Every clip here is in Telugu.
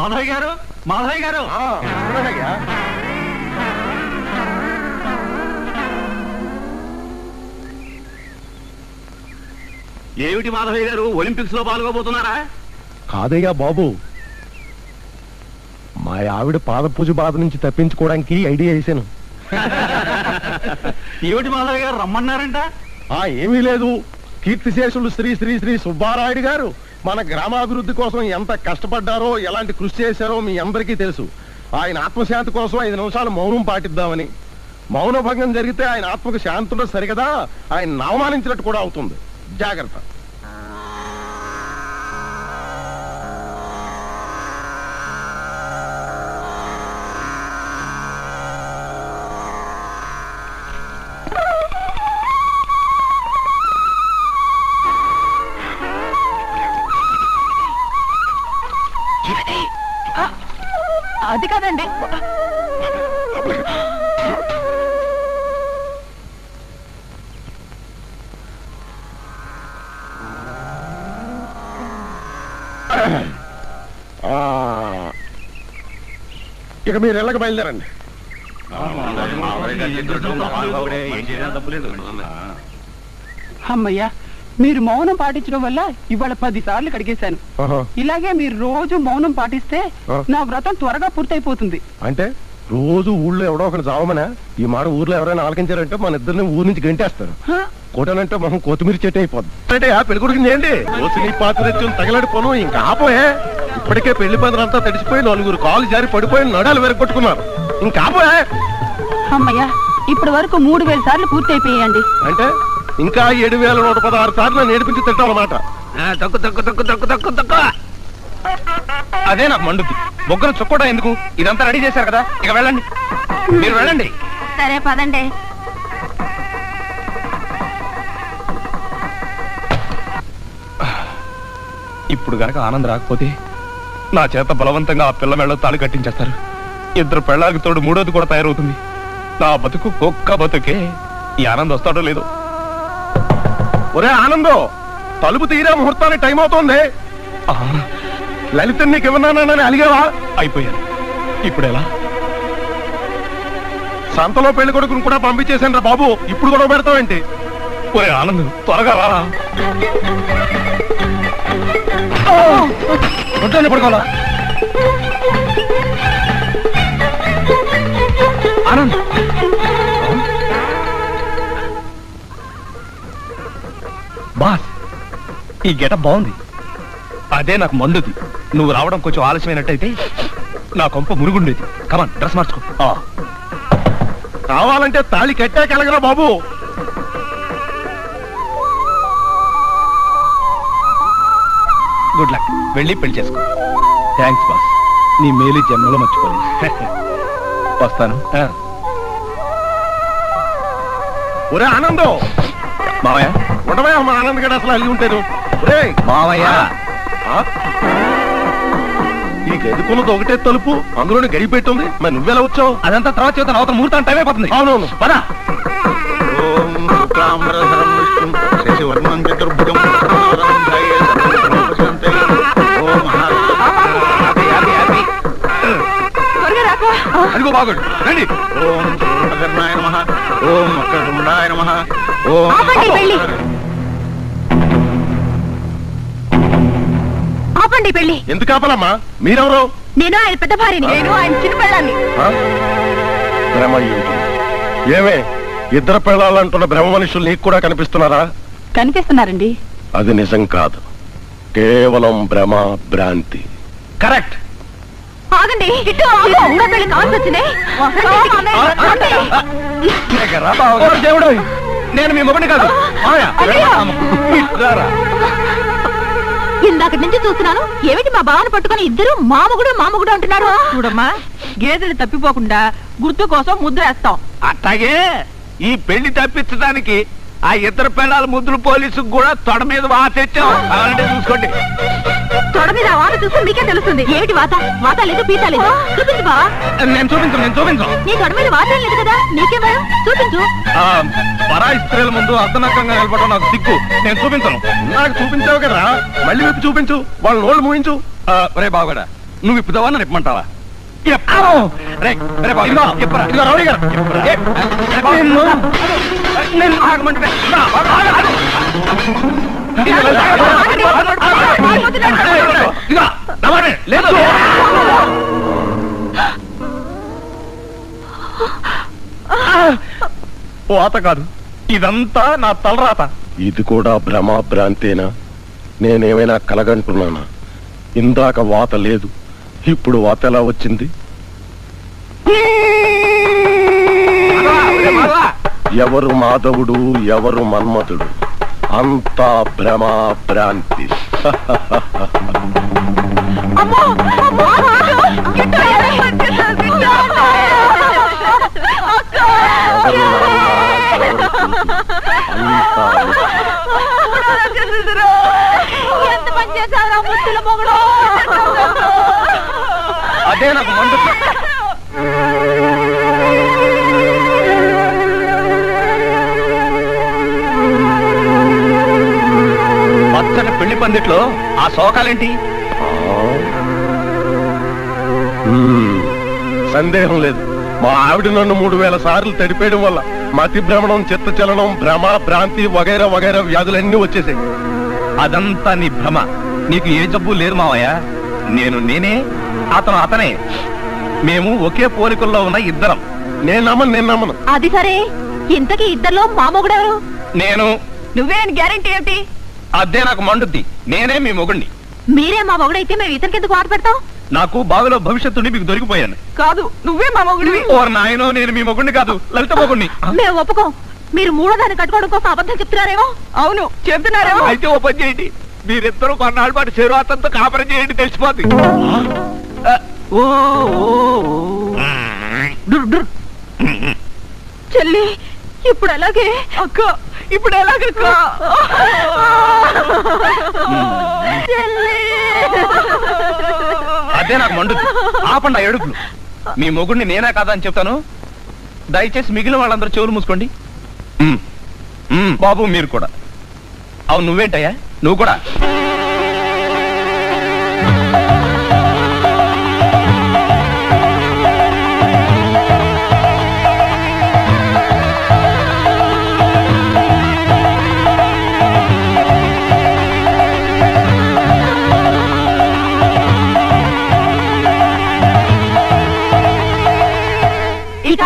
మాధవయ్య గారు, మాధవయ్య గారు. ఏమిటి మాధవయ్య గారు, ఒలింపిక్స్ లో పాల్గొబోతున్నారా? కాదయ్యా బాబు, మా ఆవిడ పాదపూజ బాధ నుంచి తప్పించుకోవడానికి ఐడియా వేసాను. ఏమిటి మాధవయ్య గారు, రమ్మన్నారంట? ఏమీ లేదు, కీర్తిశేషులు శ్రీ శ్రీ శ్రీ సుబ్బారాయుడు గారు మన గ్రామాభివృద్ధి కోసం ఎంత కష్టపడ్డారో, ఎలాంటి కృషి చేశారో మీ అందరికీ తెలుసు. ఆయన ఆత్మశాంతి కోసం 5 నిమిషాలు మౌనం పాటిద్దామని. మౌన భంగం జరిగితే ఆయన ఆత్మకు శాంతి ఉండదు సరిగదా, ఆయన అవమానించినట్టు కూడా అవుతుంది. జాగ్రత్త. అది కాదండి, ఇక మీరు ఇళ్ళకి బయలుదేరండి. అమ్మయ్యా, మీరు మౌనం పాటించడం వల్ల ఇవాళ 10 సార్లు కడిగేశాను. ఇలాగే మీరు రోజు మౌనం పాటిస్తే నా వ్రతం త్వరగా పూర్తయిపోతుంది. అంటే రోజు ఊళ్ళో ఎవడో ఒకటి చావమనా? ఈ మాట ఊర్లో ఎవరైనా ఆలకించారంటే మన ఇద్దరిని ఊరి నుంచి గంటేస్తారు. కోటనంటే మొహం కొత్తిమీర చెట్టు అయిపోద్ది. అంటే ఆ పెళ్లి కొడుకుని చేయండి, నీ పాత్ర తగలడిపోను. ఇంకా ఆపోయే, ఇప్పటికే పెళ్లి పనులంతా తడిసిపోయి 4 కాలు జారి పడిపోయి నడాలు వెరగొట్టుకున్నారు. ఇంకా ఆపోయే. అమ్మయ్యా, ఇప్పటి వరకు 3000 సార్లు పూర్తయిపోయాయండి. అంటే ఇంకా 7116 సార్లు నేర్పించి తిట్టాలన్నమాట. తక్కు తక్కు తక్కు తక్కు తక్కు తక్కువ. అదే నాకు మండుద్ది. బొగ్గను చుక్కోవడం ఎందుకు? ఇదంతా రెడీ చేశారు కదా, ఇక వెళ్ళండి, మీరు వెళ్ళండి. సరే పదండి. ఇప్పుడు గనక ఆనంద్ రాకపోతే నా చేత బలవంతంగా ఆ పిల్ల మెళ్ళ తాళి కట్టించేస్తారు. 2 పెళ్ళాలకు తోడు 3వది కూడా తయారవుతుంది. నా బతుకు ఒక్క బతుకే. ఈ ఆనంద్ వస్తాడో లేదో. ఒరే ఆనందో, తలుపు తీరా ముహూర్తానికి టైం అవుతోంది. లలిత నీకు ఇవ్వనానని అలిగావా? అయిపోయాను. ఇప్పుడు ఎలా? సంతలో పెళ్లి కొడుకుని కూడా పంపించేశాను రా బాబు, ఇప్పుడు కూడా పెడతావేంటి? ఒరే ఆనంద్, త్వరగా రా. ఒంటరిని పడుకోవాలా? ఆనంద్, బాస్, ఈ గెటప్ బాగుంది. అదే నాకు మందుది. నువ్వు రావడం కొంచెం ఆలస్యమైనట్టయితే నా కొంప మురుగుండేది. కమాన్, డ్రెస్ మార్చుకో. కావాలంటే తాళి కట్టాకెళ్ళగరా బాబు. గుడ్ లక్, వెళ్ళి పెళ్లి చేసుకో. థ్యాంక్స్ బాస్, నీ మేలు జన్మలో మర్చిపోలేదు. వస్తాను. ఒరే ఆనందో, మావయ్య ఉండవా? మా ఆనంద్ గడ అసలు అలిగి ఉంటాను. మావయ్య, ఈ గదికున్నది ఒకటే తలుపు, అందులోనే గడి పెట్టుంది. మరి నువ్వెలా వచ్చావు? అదంతా తర్వాత చేద్దాం, అవతల ముహూర్తం టైం అయిపోతుంది. అవునవును, పదా. అదిగో బాగుండు, రండి. ఓం సూర్యనాయ నమః, ఓం వక్రతుండాయ నమః, ఓం. ఆపండి పెళ్లి. ఎందుకు ఆపాలమ్మా? మీరెవరు? నేను ఆయన పెద్ద భార్యని. నేను ఆయన చిన్న పెళ్ళాన్ని. ఏమే, 2 పెళ్ళాలంటున్న బ్రహ్మ మనుషులు నీకు కూడా కనిపిస్తున్నారా? కనిపిస్తున్నారండి. అది నిజం కాదు, కేవలం భ్రమ, భ్రాంతి. కరెక్ట్. ఆగండి, పెళ్లి కావాల్సి వచ్చినాయి. దేవుడు, నేను మీ మొగుడిని కాదు. ఇందాక నుంచి చూస్తున్నాను, ఏమిటి మా బావను పట్టుకుని ఇద్దరు మామగుడు అంటున్నారు. చూడమ్మా, గేదెలు తప్పిపోకుండా గుర్తు కోసం ముద్ర వేస్తాం. అట్లాగే ఈ పెళ్లి తప్పించడానికి ఆ 2 పెళ్ళాల ముద్దులు పోలీసుకు కూడా తొడ మీద వాత తెచ్చాం. అలాంటి చూసుకోండి. తొడ మీద వాత చూస్తే మీకే తెలుస్తుంది. ఏమిటి వాత లేదు, పీత లేదు. చూపించు బావా. నేను చూపించను. నీ తొడ మీద వాత లేదు కదా, నీకే భయం? చూపించు. పరాయి స్త్రీల ముందు అర్ధనగ్నంగా నిలబడడం నాకు సిగ్గు. నేను చూపించను. నాకు చూపించావు కదా, మళ్ళీ వైపు చూపించు, వాళ్ళ నోళ్ళు మూయించు. ఒరే బావగడ, నువ్వు ఇప్పుదావా నన్ను ఇప్పమంటావా? లేదు వాత కాదు, ఇదంతా నా తలరాత. ఇది కూడా భ్రమ భ్రాంతేనా? నేనేమైనా కలగంటున్నానా? ఇందాక వాత లేదు, ఇప్పుడు వాత ఎలా వచ్చింది? ఎవరు మాధవుడు, ఎవరు మన్మథుడు? అంతా భ్రమ భ్రాంతి. అదే నాకు మందు. పచ్చని పెళ్లి పందిట్లో ఆ శోకాలేంటి? సందేహం లేదు, మా ఆవిడ నన్ను 3000 సార్లు తడిపేయడం వల్ల మతి భ్రమణం, చిత్త చలనం, భ్రమ భ్రాంతి వగైరా వగైరా వ్యాధులన్నీ వచ్చేసాయి. అదంతా నీ భ్రమ. నీకు ఏ జబ్బు లేదు మావయ్య. నేనే, అతను అతనే. మేము ఒకే పోలికల్లో ఉన్న ఇద్దరం. నేను నమ్మను. అది సరే, ఇంతకీ ఇద్దరిలో మా మొగుడెవరు? నేను. నువ్వేం గ్యారెంటీ ఏమిటి? అదే నాకు మండుద్ది. నేనే మీ మొగుడిని. మీరే మా మొగుడైతే మేము ఇతనికి ఎందుకు ఆట పెడతాం? నాకు బావిలో భవిష్యత్తుని మీకు దొరికిపోయాను. కాదు, నువ్వే మా మొగుడివి. ఓర్ నాయనో, నేను మీ మొగుడిని కాదు, లలిత మొగుడిని. మేము ఒప్పుకోం. మీరు మూడో దాన్ని కట్టుకోవడం కోసం అబద్ధం చెప్తున్నారేమో. అవును, చెప్తున్నారేమో. అయితే ఓ పని చేయండి, మీరిద్దరూ కొన్నాళ్ళ పాటు శరీరాతంతో కాపరం చేయండి, తెలిసిపోద్ది. చెల్లి, ఇప్పుడు ఎలాగే? అక్క, ఇప్పుడు ఎలాగక్క? అదే నాకు మండుద్ది. ఆపండి ఆ ఏడుపులు. మీ మొగుడిని నేనే కాదా అని చెప్తాను. దయచేసి మిగిలిన వాళ్ళందరూ చెవులు మూసుకోండి. బాబు మీరు కూడా. అవును, నువ్వేంటయ్యా? నువ్వు కూడా.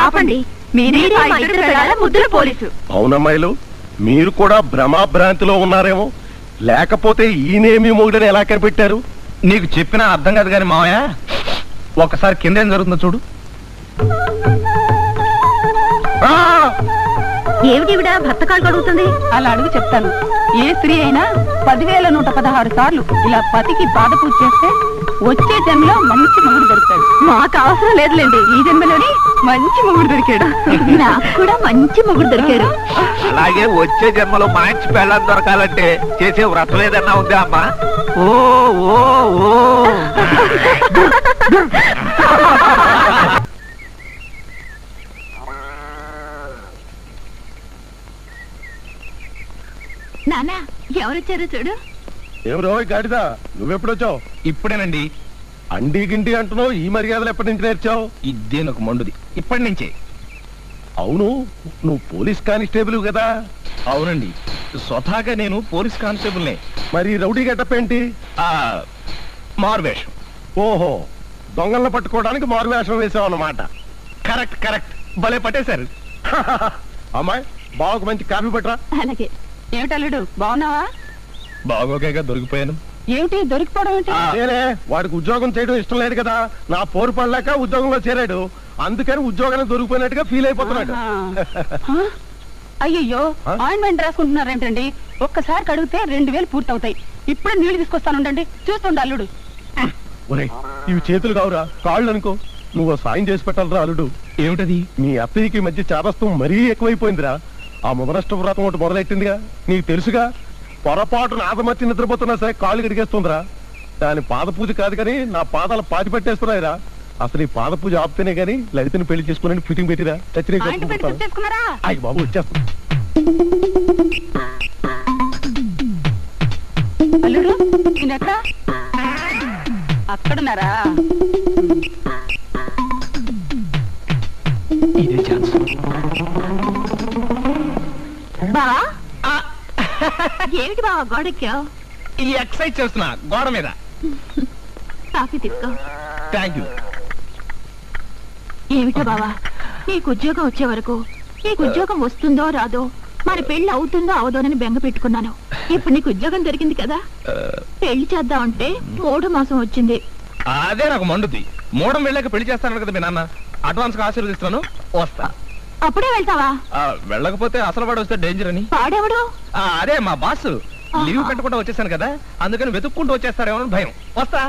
ఆపండి, మీరే మా ఇద్దరు పిల్లల ముద్దుల పోలీసు. అవునమ్మాయిలు, మీరు కూడా భ్రమ భ్రాంతిలో ఉన్నారేమో. లేకపోతే ఈయనేమి మొగుడని ఎలా కనిపెట్టారు? నీకు చెప్పినా అర్థం కాదు కానీ మావయ్య, ఒకసారి కింద ఏం జరుగుతుందో చూడు. ఏమిటి భర్త కాలు కడుగుతుంది? అలా అడుగు చెప్తాను. ఏ స్త్రీ అయినా 10,116 సార్లు ఇలా పతికి పాద పూజ చేస్తే వచ్చే జన్మలో మంచి మొగుడు దొరుకుతాడు. మాకు అవసరం లేదులేండి, ఈ జన్మలోని మంచి మొగుడు దొరికాడు. నాకు కూడా మంచి మొగుడు దొరికాడు. అలాగే వచ్చే జన్మలో మంచి పెళ్ళం దొరకాలంటే చేసే వ్రతం ఏదన్నా ఉందా అమ్మా? ఓ ఓ ఓ నాన్న, ఎవరొచ్చారో చూడు. ఎవరో గాడిదా, నువ్వెప్పుడొచ్చావు? ఇప్పుడేనండి. అండి గిండి అంటున్నావు, ఈ మర్యాదలు ఎప్పటి నుంచి నేర్చావు? ఇదే నాకు మండుది, ఇప్పటి నుంచే. అవును, నువ్వు పోలీస్ కానిస్టేబుల్ కదా? అవునండి, స్వతహాగా నేను పోలీస్ కానిస్టేబుల్నే. మరి రౌడీ గెటప్ ఏంటి? మారువేషం. ఓహో, దొంగలను పట్టుకోవడానికి మారువేషం వేసావు అన్నమాట. కరెక్ట్ కరెక్ట్, భలే పట్టేశారు. అమ్మాయి, బావకు మంచి కాఫీ పట్టరా. అలాగే. ఏమిటల్లుడు, బాగున్నావా? బాగోగా దొరికిపోయాను. ఏమిటి దొరికిపోవడం ఏంటి? నేనే వాడికి ఉద్యోగం చేయడం ఇష్టం లేదు కదా, నా పోరు పడలేక ఉద్యోగంలో చేరాడు. అందుకని ఉద్యోగాన్ని దొరికిపోయినట్టుగా ఫీల్ అయిపోతున్నాడు. అయ్యయ్యో, ఆయింట్మెంట్ రాసుకుంటున్నారేంటండి? ఒక్కసారి కడిగితే 2,000 పూర్తవుతాయి. ఇప్పుడే నీళ్లు తీసుకొస్తానుండండి, చూస్తుండ అల్లుడు. ఒరేయ్, ఇవి చేతులు కావురా, కాళ్ళు అనుకో. నువ్వు సాయం చేసి పెట్టాలరా అల్లుడు. ఏమిటది? మీ అత్తయ్యకి మధ్య చాదస్తం మరీ ఎక్కువైపోయిందిరా. ఆ ముదనష్ట వ్రతం ఒకటి మొదలెట్టిందిగా, నీకు తెలుసుగా. పొరపాటు నాదమర్చి నిద్రపోతున్నా సరే కాళ్ళు గడిగేస్తుందిరా. దాని పాద పూజ కాదు కానీ నా పాదాలు పాతి పెట్టేస్తున్నాయిరా. అసలు ఈ పాద పూజ ఆపితేనే గానీ లలితని పెళ్లి చేసుకుని ఫిట్టింగ్ పెట్టిరా. చేసుకున్నారా? అయ్యి బాబు, వచ్చేస్తా. అల్లుడు, నేనెక్కడ? అక్కడున్నారా? ఇదే ఛాన్స్. బావా ఏమిటి బావా గోడెక్కావు? ఈ ఎక్సర్సైజ్ చేస్తున్నా గోడ మీద. కాఫీ తీసుకో. Thank you. ఏమిటో బావా, నీకు ఉద్యోగం వచ్చే వరకు నీకు ఉద్యోగం వస్తుందో రాదో, మరి పెళ్లి అవుతుందో అవదోనని బెంగ పెట్టుకున్నాను. ఇప్పుడు నీకు ఉద్యోగం దొరికింది కదా, పెళ్లి చేద్దామంటే 3వ మాసం వచ్చింది. అదే నాకు మండుద్ది. మూడం వెళ్ళాక పెళ్లి చేస్తాను కదా మీ నాన్న. అడ్వాన్స్ గా ఆశీర్వదిస్తున్నాను, వస్తా. అప్పుడే వెళ్తావా? వెళ్ళకపోతే అసలు వాడు వస్తే డేంజర్ అని. పాడెవడు? అదే మా బాస్. లీవ్ పెట్టకుండా వచ్చేసాను కదా, అందుకని వెతుక్కుంటూ వచ్చేస్తారేమో అని భయం. వస్తా.